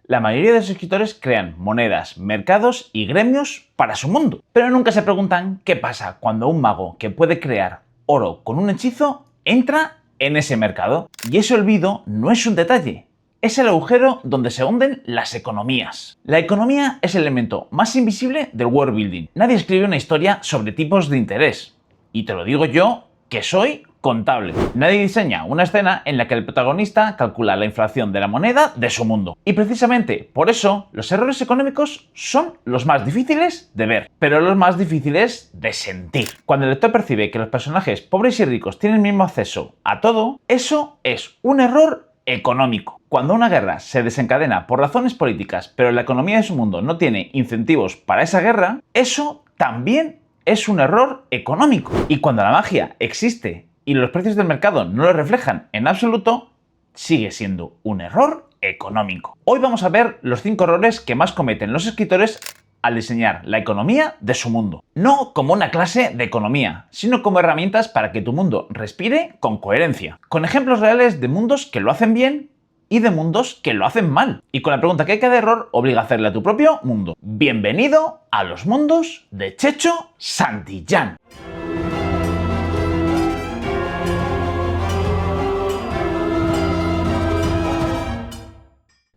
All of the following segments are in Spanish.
La mayoría de los escritores crean monedas, mercados y gremios para su mundo, pero nunca se preguntan qué pasa cuando un mago que puede crear oro con un hechizo entra en ese mercado. Y ese olvido no es un detalle, es el agujero donde se hunden las economías. La economía es el elemento más invisible del world building. Nadie escribe una historia sobre tipos de interés. Y te lo digo yo, que soy contable. Nadie diseña una escena en la que el protagonista calcula la inflación de la moneda de su mundo. Y precisamente por eso los errores económicos son los más difíciles de ver, pero los más difíciles de sentir. Cuando el lector percibe que los personajes pobres y ricos tienen el mismo acceso a todo, eso es un error económico. Cuando una guerra se desencadena por razones políticas, pero la economía de su mundo no tiene incentivos para esa guerra, eso también es un error económico. Y cuando la magia existe y los precios del mercado no lo reflejan en absoluto, sigue siendo un error económico. Hoy vamos a ver los 5 errores que más cometen los escritores al diseñar la economía de su mundo. No como una clase de economía, sino como herramientas para que tu mundo respire con coherencia. Con ejemplos reales de mundos que lo hacen bien y de mundos que lo hacen mal. Y con la pregunta que cada error obliga a hacerle a tu propio mundo. Bienvenido a los mundos de Checho Santillán.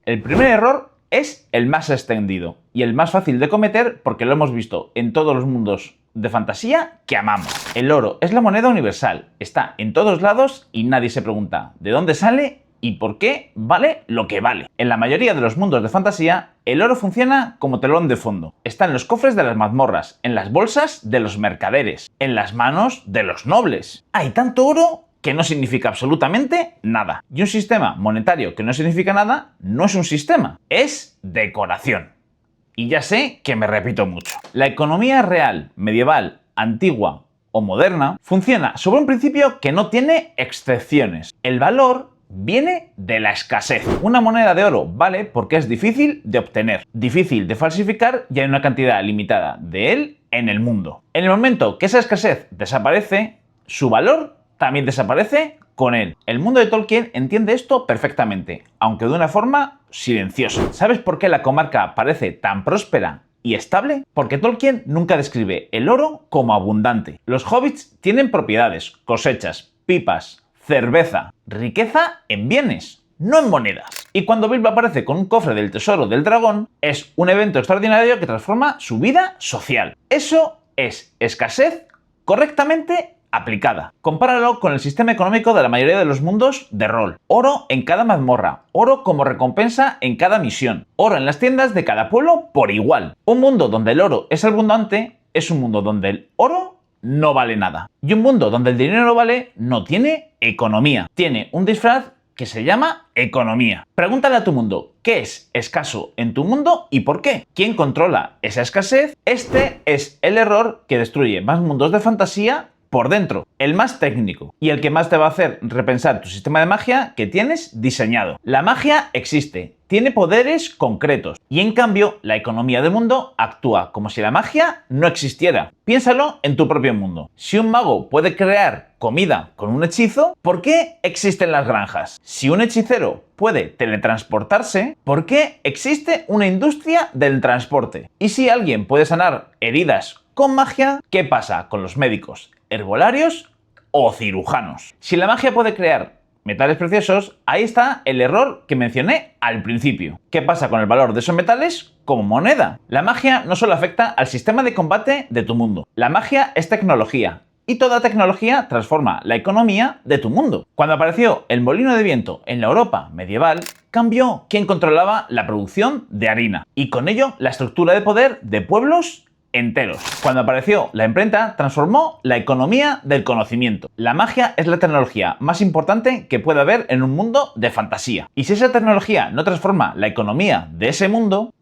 El primer error es el más extendido y el más fácil de cometer porque lo hemos visto en todos los mundos de fantasía que amamos. El oro es la moneda universal, está en todos lados y nadie se pregunta de dónde sale y por qué vale lo que vale. En la mayoría de los mundos de fantasía, el oro funciona como telón de fondo. Está en los cofres de las mazmorras, en las bolsas de los mercaderes, en las manos de los nobles. Hay tanto oro que no significa absolutamente nada. Y un sistema monetario que no significa nada no es un sistema, es decoración. Y ya sé que me repito mucho. La economía real, medieval, antigua o moderna funciona sobre un principio que no tiene excepciones. El valor viene de la escasez. Una moneda de oro vale porque es difícil de obtener, difícil de falsificar y hay una cantidad limitada de él en el mundo. En el momento que esa escasez desaparece, su valor también desaparece con él. El mundo de Tolkien entiende esto perfectamente, aunque de una forma silenciosa. ¿Sabes por qué la comarca parece tan próspera y estable? Porque Tolkien nunca describe el oro como abundante. Los hobbits tienen propiedades, cosechas, pipas, cerveza, riqueza en bienes, no en monedas. Y cuando Bilbo aparece con un cofre del tesoro del dragón, es un evento extraordinario que transforma su vida social. Eso es escasez correctamente aplicada. Compáralo con el sistema económico de la mayoría de los mundos de rol. Oro en cada mazmorra, oro como recompensa en cada misión, oro en las tiendas de cada pueblo por igual. Un mundo donde el oro es abundante es un mundo donde el oro no vale nada. Y un mundo donde el dinero vale no tiene economía. Tiene un disfraz que se llama economía. Pregúntale a tu mundo qué es escaso en tu mundo y por qué. ¿Quién controla esa escasez? Este es el error que destruye más mundos de fantasía por dentro, el más técnico y el que más te va a hacer repensar tu sistema de magia que tienes diseñado. La magia existe, tiene poderes concretos y en cambio la economía del mundo actúa como si la magia no existiera. Piénsalo en tu propio mundo. Si un mago puede crear comida con un hechizo, ¿por qué existen las granjas? Si un hechicero puede teletransportarse, ¿por qué existe una industria del transporte? Y si alguien puede sanar heridas con magia, ¿qué pasa con los médicos, herbolarios o cirujanos? Si la magia puede crear metales preciosos, ahí está el error que mencioné al principio. ¿Qué pasa con el valor de esos metales como moneda? La magia no solo afecta al sistema de combate de tu mundo. La magia es tecnología y toda tecnología transforma la economía de tu mundo. Cuando apareció el molino de viento en la Europa medieval, cambió quién controlaba la producción de harina y con ello la estructura de poder de pueblos enteros. Cuando apareció la imprenta, transformó la economía del conocimiento. La magia es la tecnología más importante que puede haber en un mundo de fantasía. Y si esa tecnología no transforma la economía de ese mundo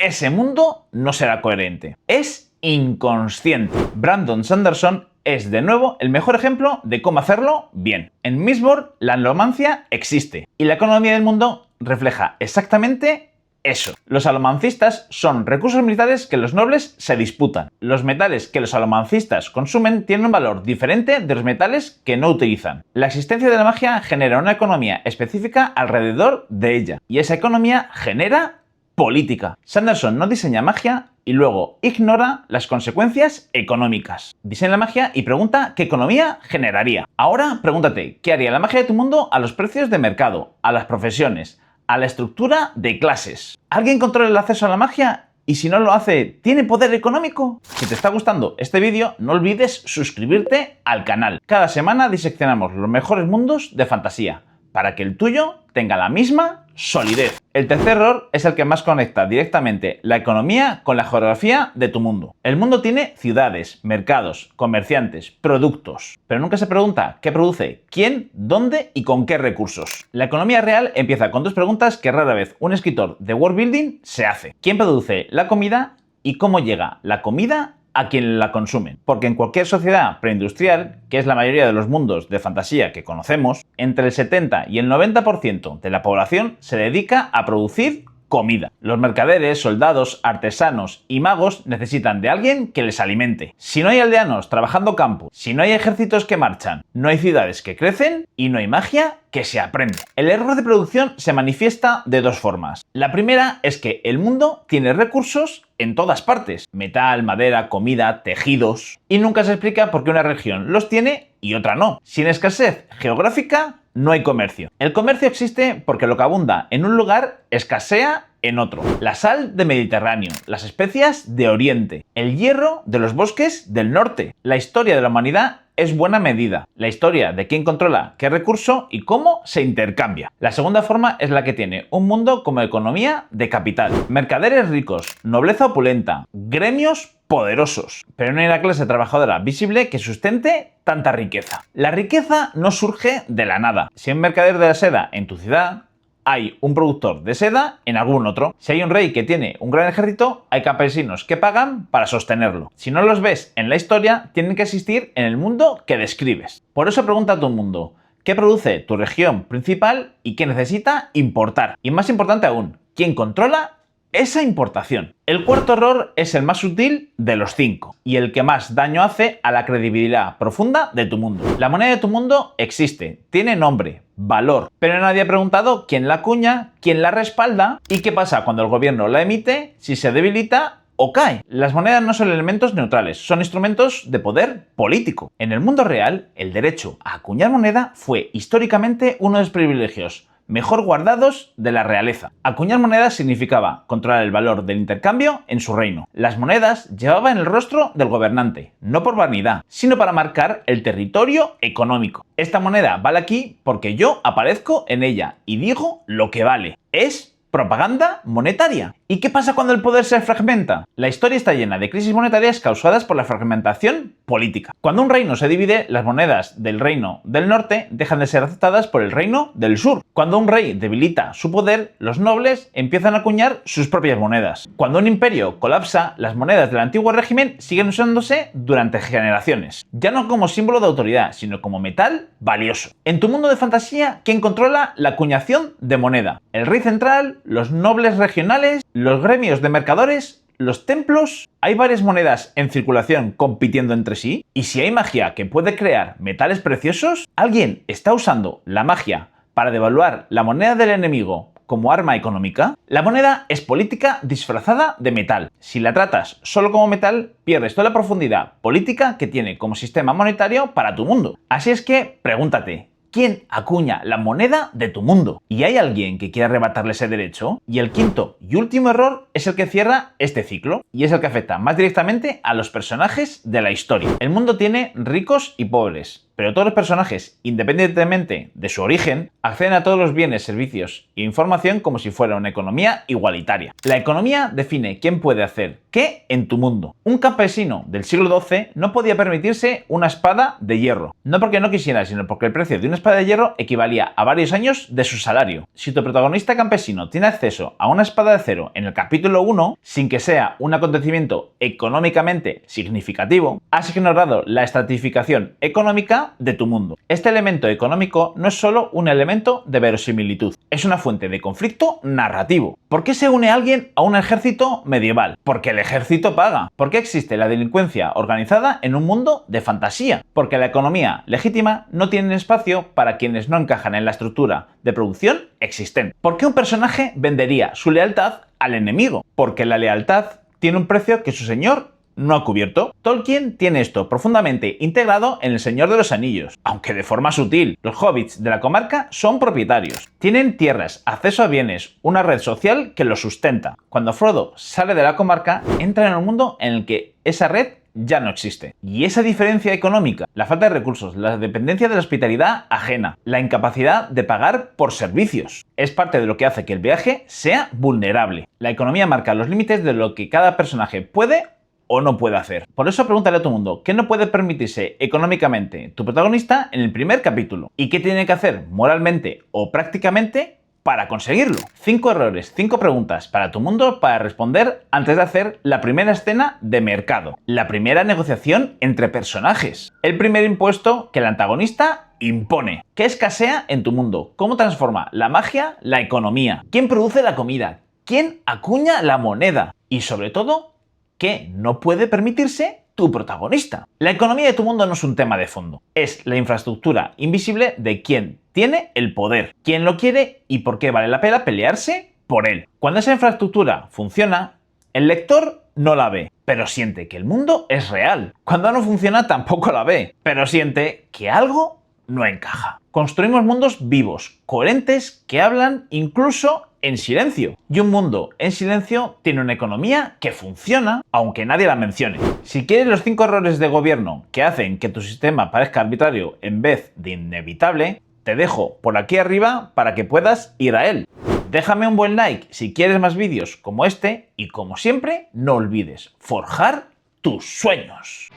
no será coherente. Es inconsciente. Brandon Sanderson es de nuevo el mejor ejemplo de cómo hacerlo bien. En Mistborn, la alomancia existe y la economía del mundo refleja exactamente eso. Los alomancistas son recursos militares que los nobles se disputan. Los metales que los alomancistas consumen tienen un valor diferente de los metales que no utilizan. La existencia de la magia genera una economía específica alrededor de ella y esa economía genera política. Sanderson no diseña magia y luego ignora las consecuencias económicas. Diseña la magia y pregunta qué economía generaría. Ahora pregúntate, ¿qué haría la magia de tu mundo a los precios de mercado, a las profesiones, a la estructura de clases? ¿Alguien controla el acceso a la magia? Y si no lo hace, ¿tiene poder económico? Si te está gustando este vídeo, no olvides suscribirte al canal. Cada semana diseccionamos los mejores mundos de fantasía, para que el tuyo tenga la misma solidez. El tercer error es el que más conecta directamente la economía con la geografía de tu mundo. El mundo tiene ciudades, mercados, comerciantes, productos, pero nunca se pregunta qué produce, quién, dónde y con qué recursos. La economía real empieza con dos preguntas que rara vez un escritor de world building se hace. ¿Quién produce la comida y cómo llega la comida a quien la consumen? Porque en cualquier sociedad preindustrial, que es la mayoría de los mundos de fantasía que conocemos, entre el 70 y el 90% de la población se dedica a producir comida. Los mercaderes, soldados, artesanos y magos necesitan de alguien que les alimente. Si no hay aldeanos trabajando campo, si no hay ejércitos que marchan, no hay ciudades que crecen y no hay magia que se aprende. El error de producción se manifiesta de dos formas. La primera es que el mundo tiene recursos en todas partes: metal, madera, comida, tejidos, y nunca se explica por qué una región los tiene y otra no. Sin escasez geográfica no hay comercio. El comercio existe porque lo que abunda en un lugar escasea en otro. La sal de Mediterráneo, las especias de Oriente, el hierro de los bosques del norte. La historia de la humanidad es buena medida la historia de quién controla qué recurso y cómo se intercambia. La segunda forma es la que tiene un mundo como economía de capital. Mercaderes ricos, nobleza opulenta, gremios poderosos, pero no hay una clase trabajadora visible que sustente tanta riqueza. La riqueza no surge de la nada. Si hay un mercader de la seda en tu ciudad, hay un productor de seda en algún otro. Si hay un rey que tiene un gran ejército, hay campesinos que pagan para sostenerlo. Si no los ves en la historia, tienen que existir en el mundo que describes. Por eso pregunta a tu mundo, ¿qué produce tu región principal y qué necesita importar? Y más importante aún, ¿quién controla esa importación? El cuarto error es el más sutil de los 5 y el que más daño hace a la credibilidad profunda de tu mundo. La moneda de tu mundo existe, tiene nombre, valor, pero nadie ha preguntado quién la acuña, quién la respalda y qué pasa cuando el gobierno la emite, si se debilita o cae. Las monedas no son elementos neutrales, son instrumentos de poder político. En el mundo real, el derecho a acuñar moneda fue históricamente uno de los privilegios mejor guardados de la realeza. Acuñar monedas significaba controlar el valor del intercambio en su reino. Las monedas llevaban el rostro del gobernante, no por vanidad, sino para marcar el territorio económico. Esta moneda vale aquí porque yo aparezco en ella y digo lo que vale. Es propaganda monetaria. ¿Y qué pasa cuando el poder se fragmenta? La historia está llena de crisis monetarias causadas por la fragmentación política. Cuando un reino se divide, las monedas del reino del norte dejan de ser aceptadas por el reino del sur. Cuando un rey debilita su poder, los nobles empiezan a acuñar sus propias monedas. Cuando un imperio colapsa, las monedas del antiguo régimen siguen usándose durante generaciones. Ya no como símbolo de autoridad, sino como metal valioso. En tu mundo de fantasía, ¿quién controla la acuñación de moneda? ¿El rey central? ¿Los nobles regionales? ¿Los gremios de mercadores? ¿Los templos? ¿Hay varias monedas en circulación compitiendo entre sí? ¿Y si hay magia que puede crear metales preciosos? ¿Alguien está usando la magia para devaluar la moneda del enemigo como arma económica? La moneda es política disfrazada de metal. Si la tratas solo como metal, pierdes toda la profundidad política que tiene como sistema monetario para tu mundo. Así es que pregúntate, ¿quién acuña la moneda de tu mundo? ¿Y hay alguien que quiera arrebatarle ese derecho? Y el quinto y último error es el que cierra este ciclo y es el que afecta más directamente a los personajes de la historia. El mundo tiene ricos y pobres, pero todos los personajes, independientemente de su origen, acceden a todos los bienes, servicios e información como si fuera una economía igualitaria. La economía define quién puede hacer qué en tu mundo. Un campesino del siglo XII no podía permitirse una espada de hierro, no porque no quisiera, sino porque el precio de una espada de hierro equivalía a varios años de su salario. Si tu protagonista campesino tiene acceso a una espada de acero en el capítulo 1, sin que sea un acontecimiento económicamente significativo, has ignorado la estratificación económica realidad de tu mundo. Este elemento económico no es solo un elemento de verosimilitud, es una fuente de conflicto narrativo. ¿Por qué se une alguien a un ejército medieval? Porque el ejército paga. ¿Por qué existe la delincuencia organizada en un mundo de fantasía? Porque la economía legítima no tiene espacio para quienes no encajan en la estructura de producción existente. ¿Por qué un personaje vendería su lealtad al enemigo? Porque la lealtad tiene un precio que su señor no ha cubierto. Tolkien tiene esto profundamente integrado en El Señor de los Anillos, aunque de forma sutil. Los hobbits de la comarca son propietarios. Tienen tierras, acceso a bienes, una red social que los sustenta. Cuando Frodo sale de la comarca, entra en un mundo en el que esa red ya no existe. Y esa diferencia económica, la falta de recursos, la dependencia de la hospitalidad ajena, la incapacidad de pagar por servicios, es parte de lo que hace que el viaje sea vulnerable. La economía marca los límites de lo que cada personaje puede o no puede hacer. Por eso pregúntale a tu mundo qué no puede permitirse económicamente tu protagonista en el primer capítulo y qué tiene que hacer moralmente o prácticamente para conseguirlo. 5 errores, 5 preguntas para tu mundo para responder antes de hacer la primera escena de mercado, la primera negociación entre personajes, el primer impuesto que el antagonista impone. ¿Qué escasea en tu mundo? ¿Cómo transforma la magia la economía? ¿Quién produce la comida? ¿Quién acuña la moneda? Y sobre todo, ¿qué no puede permitirse tu protagonista? La economía de tu mundo no es un tema de fondo, es la infraestructura invisible de quién tiene el poder, quién lo quiere y por qué vale la pena pelearse por él. Cuando esa infraestructura funciona, el lector no la ve, pero siente que el mundo es real. Cuando no funciona tampoco la ve, pero siente que algo no encaja. Construimos mundos vivos, coherentes, que hablan incluso en silencio. Y un mundo en silencio tiene una economía que funciona, aunque nadie la mencione. Si quieres los 5 errores de gobierno que hacen que tu sistema parezca arbitrario en vez de inevitable, te dejo por aquí arriba para que puedas ir a él. Déjame un buen like si quieres más vídeos como este y como siempre, no olvides forjar tus sueños.